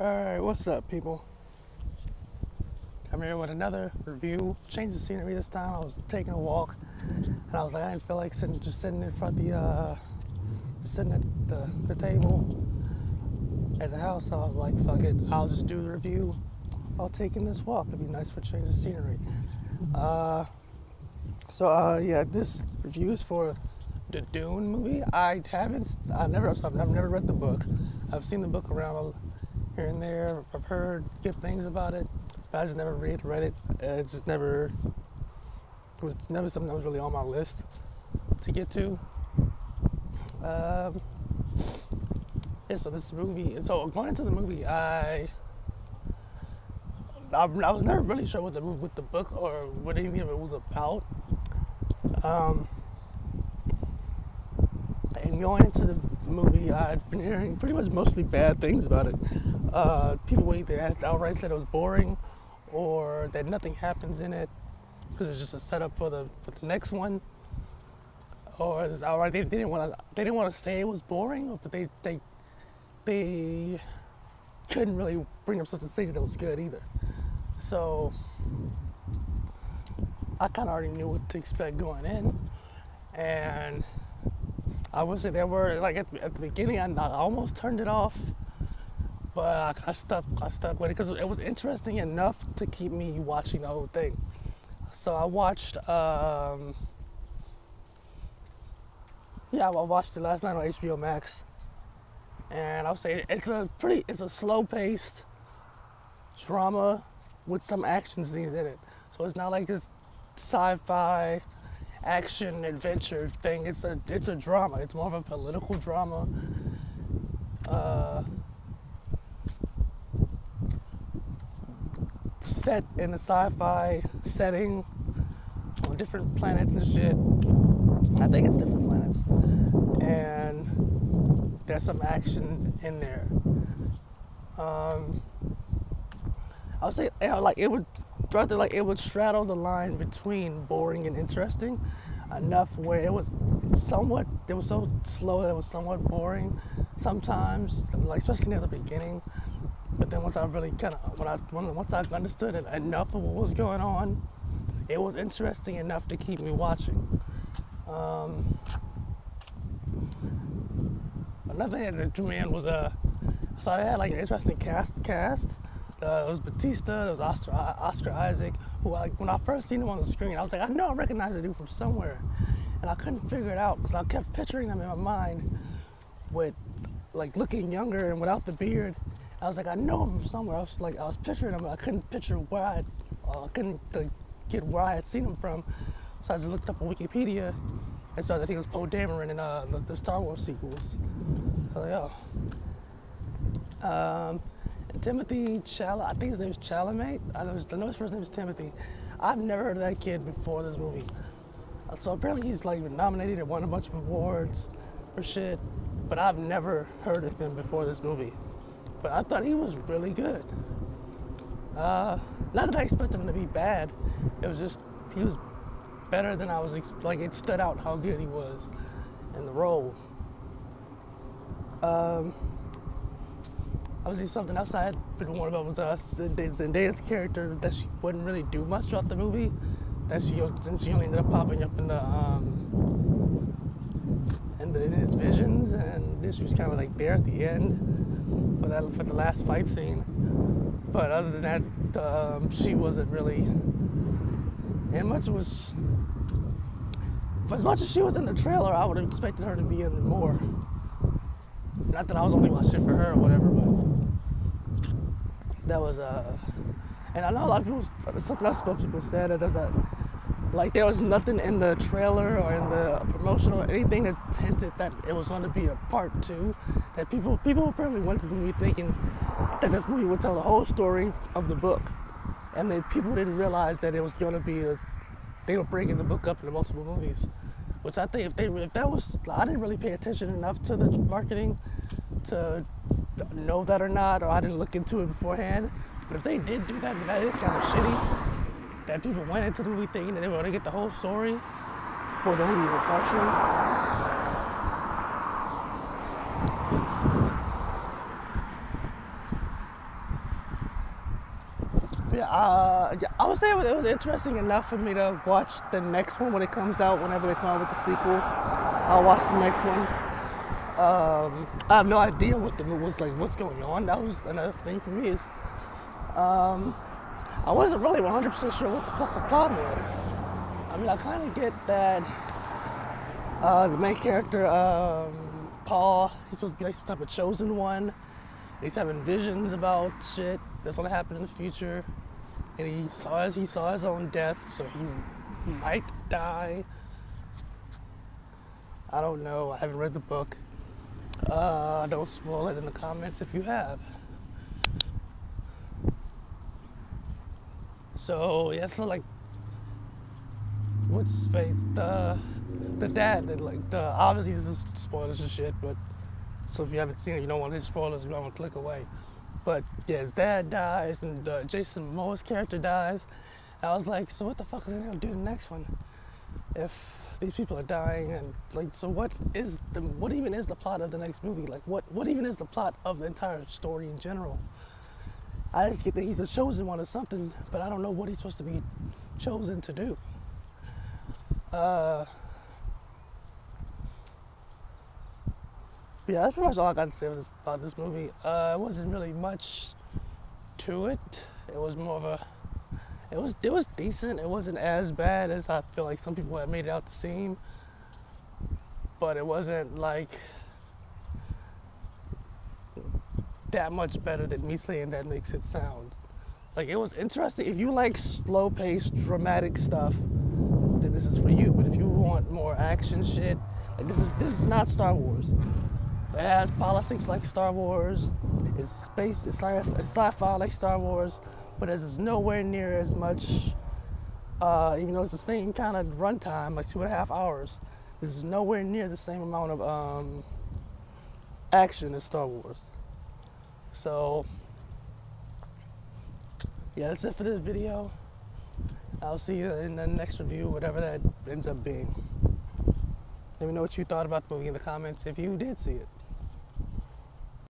Alright, what's up, people? I'm here with another review. Change the scenery this time. I was taking a walk, and I was like, I didn't feel like sitting in front of sitting at the table at the house. So I was like, fuck it, I'll just do the review while taking this walk. It'd be nice for change of scenery. Yeah, this review is for the Dune movie. I've never read the book. I've seen the book around here and there. I've heard good things about it, but I just never read it. It was never something that was really on my list to get to. So this movie, so going into the movie, I was never really sure what the book or what any of it was about. And going into the movie, I'd been hearing pretty much mostly bad things about it. People either outright said it was boring, or that nothing happens in it because it's just a setup for the next one, or outright they didn't want to say it was boring, but they couldn't really bring themselves to say that it was good either. So I kind of already knew what to expect going in, and I would say there were, like, at the beginning, I almost turned it off, but I stuck with it because it was interesting enough to keep me watching the whole thing. So I watched, I watched it last night on HBO Max, and I would say it's a slow-paced drama with some action scenes in it. So it's not like this sci-fi action adventure thing. It's a drama. It's more of a political drama. Set in a sci-fi setting on different planets and shit. I think it's different planets. And there's some action in there. I would say, it would straddle the line between boring and interesting enough where it was so slow that it was somewhat boring sometimes, like especially near the beginning. But then once I really once I understood enough of what was going on, it was interesting enough to keep me watching. Another thing that drew me in was so I had like an interesting cast. It was Batista, it was Oscar Isaac, who when I first seen him on the screen, I was like, I know I recognize the dude from somewhere. And I couldn't figure it out because I kept picturing him in my mind with, like, looking younger and without the beard. I was like, I know him from somewhere. I was picturing him, but I couldn't picture where get where I had seen him from. So I just looked up on Wikipedia, and so I think it was Poe Dameron in the Star Wars sequels. So yeah. Timothy Chalamet, I think his name is Chalamet. I know his first name is Timothy. I've never heard of that kid before this movie. So apparently he's like been nominated and won a bunch of awards for shit, but I've never heard of him before this movie. But I thought he was really good. Not that I expected him to be bad. It was just, he was better than I was like, it stood out how good he was in the role. Obviously, something else I had been warned about was Zendaya's character, that she wouldn't really do much throughout the movie. That she only ended up popping up in his visions, and then she was kind of like there at the end for the last fight scene. But other than that, she wasn't really. And as much as she was in the trailer, I would have expected her to be in more. Not that I was only watching it for her or whatever, but that was and I know a lot of people, something else people said that there was nothing in the trailer or in the promotional anything that hinted that it was going to be a part 2. That people apparently went to the movie thinking that this movie would tell the whole story of the book, and then people didn't realize that it was going to be they were breaking the book up into multiple movies. Which I think if that was, I didn't really pay attention enough to the marketing to know that or not, or I didn't look into it beforehand. But if they did do that, then that is kind of shitty. That people went into the movie thinking that they were going to get the whole story before the movie was partial. Yeah, I would say it was interesting enough for me to watch the next one when it comes out, whenever they come out with the sequel. I'll watch the next one. I have no idea what the movie was like, what's going on. That was another thing for me is I wasn't really 100% sure what the fuck the plot was. I mean, I kind of get that the main character, Paul, he's supposed to be like some type of chosen one. He's having visions about shit that's gonna happen in the future, and he saw his own death, so he might die. I don't know. I haven't read the book. Don't spoil it in the comments if you have. So yeah, so like, what's his face? The dad, obviously this is spoilers and shit, but so if you haven't seen it, you don't want any spoilers, you don't want to click away. But yeah, his dad dies, and Jason Momoa's character dies. And I was like, so what the fuck are they gonna do in the next one? If these people are dying, and like, so what even is the plot of the next movie? Like, what even is the plot of the entire story in general? I just get that he's a chosen one or something, but I don't know what he's supposed to be chosen to do. Yeah, that's pretty much all I got to say about this movie. It wasn't really much to it. It was more of a, it was decent. It wasn't as bad as I feel like some people have made it out to seem. But it wasn't like that much better than me saying that makes it sound. Like, it was interesting. If you like slow-paced, dramatic stuff, then this is for you. But if you want more action shit, like this is not Star Wars. It has politics like Star Wars, it's space, it's sci-fi like Star Wars, but it's nowhere near as much, even though it's the same kind of runtime, like 2.5 hours, this is nowhere near the same amount of action as Star Wars. So, yeah, that's it for this video. I'll see you in the next review, whatever that ends up being. Let me know what you thought about the movie in the comments if you did see it.